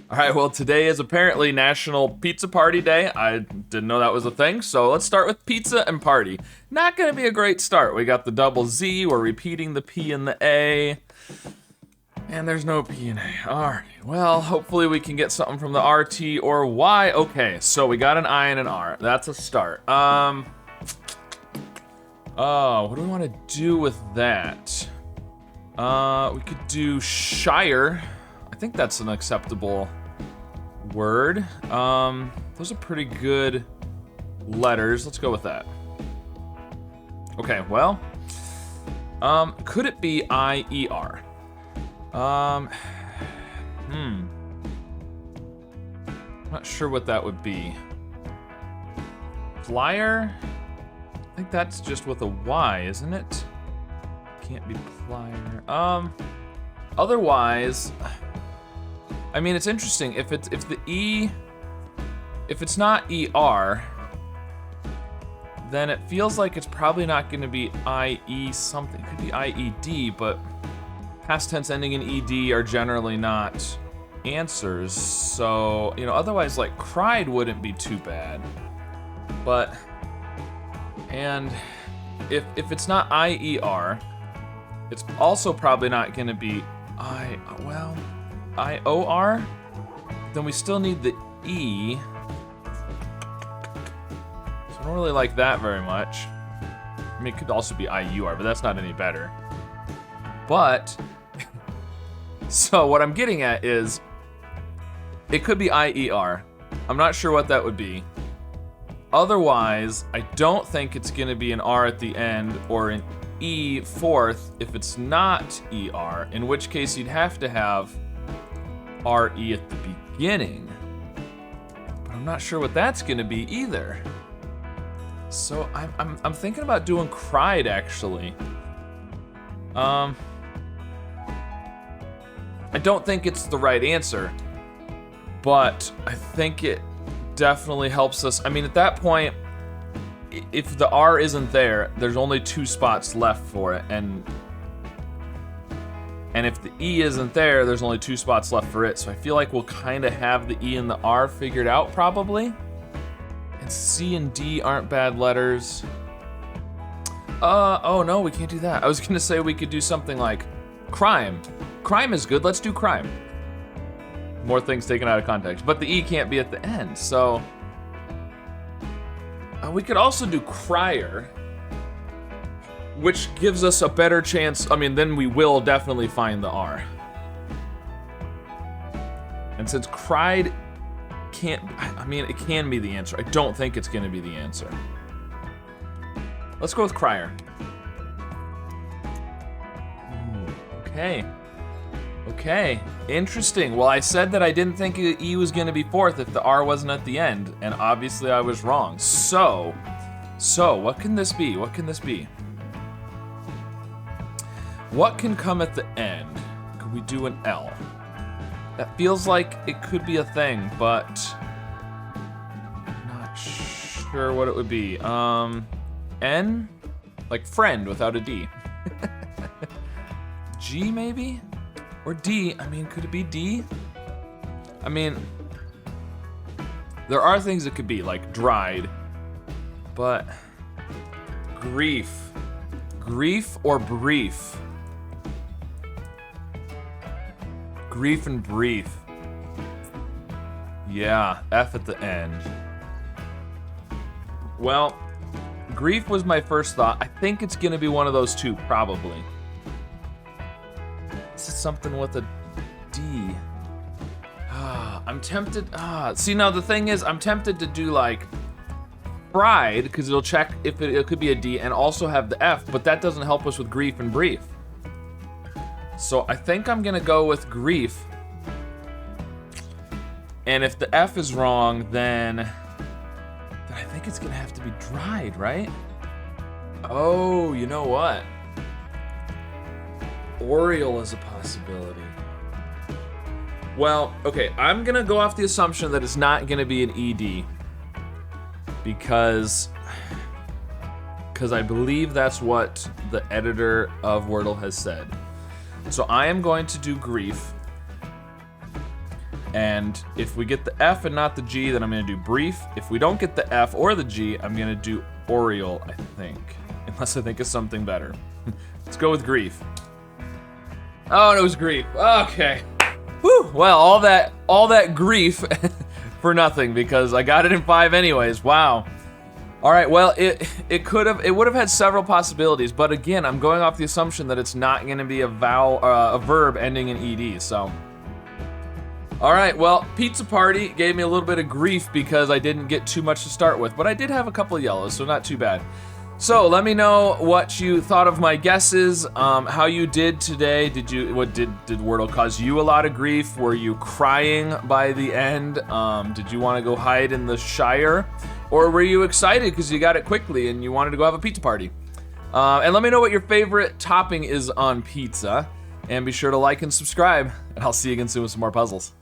All right, well, today is apparently National Pizza Party Day. I didn't know that was a thing, so let's start with pizza and party. Not gonna be a great start. We got the double Z, we're repeating the P and the A, and there's no P and A. All right, well, hopefully we can get something from the R, T, or Y. Okay, so we got an I and an R. That's a start. Oh, what do we want to do with that? We could do Shire. I think that's an acceptable word. Those are pretty good letters. Let's go with that. Okay, well, could it be I-E-R? I'm not sure what that would be. Flyer? I think that's just with a Y, isn't it? Can't be plier. Otherwise, I mean, it's interesting. If it's not ER, then it feels like it's probably not going to be IE something. It could be IED, but past tense ending in ED are generally not answers. So, you know, otherwise, like, cried wouldn't be too bad. But, and if it's not IER, it's also probably not going to be IOR, then we still need the E. So I don't really like that very much. I mean, it could also be IUR, but that's not any better. But, so what I'm getting at is, it could be IER. I'm not sure what that would be. Otherwise, I don't think it's gonna be an R at the end or an E fourth if it's not ER, in which case you'd have to have RE at the beginning. But I'm not sure what that's gonna be either. So I'm thinking about doing cried actually. I don't think it's the right answer, but I think it definitely helps us. I mean, at that point, if the R isn't there, there's only 2 spots left for it, and if the E isn't there, there's only 2 spots left for it. So I feel like we'll kind of have the E and the R figured out probably. And C and D aren't bad letters. Oh no, we can't do that. I was gonna say we could do something like crime. Crime is good, let's do crime. More things taken out of context, but the E can't be at the end, so we could also do crier, which gives us a better chance. I mean, then we will definitely find the R. And since cried can't, I mean, it can be the answer. I don't think it's gonna be the answer. Let's go with crier. Okay. Okay, interesting. Well, I said that I didn't think E was gonna be fourth if the R wasn't at the end, and obviously I was wrong. So, what can this be? What can this be? What can come at the end? Could we do an L? That feels like it could be a thing, but I'm not sure what it would be. N? Like friend without a D. G maybe? Or D, I mean, could it be D? I mean, there are things it could be, like dried, but grief. Grief or brief? Grief and brief. Yeah, F at the end. Well, grief was my first thought. I think it's gonna be one of those two, probably. This is something with a D. I'm tempted. See, now the thing is, I'm tempted to do like fried, because it'll check if it could be a D and also have the F, but that doesn't help us with grief and brief. So I think I'm gonna go with grief. And if the F is wrong, then I think it's gonna have to be dried, right? Oh, you know what? Oriole is a possibility. Well, okay, I'm gonna go off the assumption that it's not gonna be an ED because I believe that's what the editor of Wordle has said. So I am going to do grief. And if we get the F and not the G, then I'm gonna do brief. If we don't get the F or the G, I'm gonna do Oriole, I think. Unless I think of something better. Let's go with grief. Oh, and it was grief. Okay. Whew. Well, all that grief for nothing because I got it in 5 anyways. Wow. All right. Well, it would have had several possibilities, but again, I'm going off the assumption that it's not going to be a verb ending in ed. So. All right. Well, pizza party gave me a little bit of grief because I didn't get too much to start with, but I did have a couple of yellows, so not too bad. So let me know what you thought of my guesses, how you did today. Did Wordle cause you a lot of grief? Were you crying by the end? Did you want to go hide in the Shire? Or were you excited because you got it quickly and you wanted to go have a pizza party? And let me know what your favorite topping is on pizza. And be sure to like and subscribe, and I'll see you again soon with some more puzzles.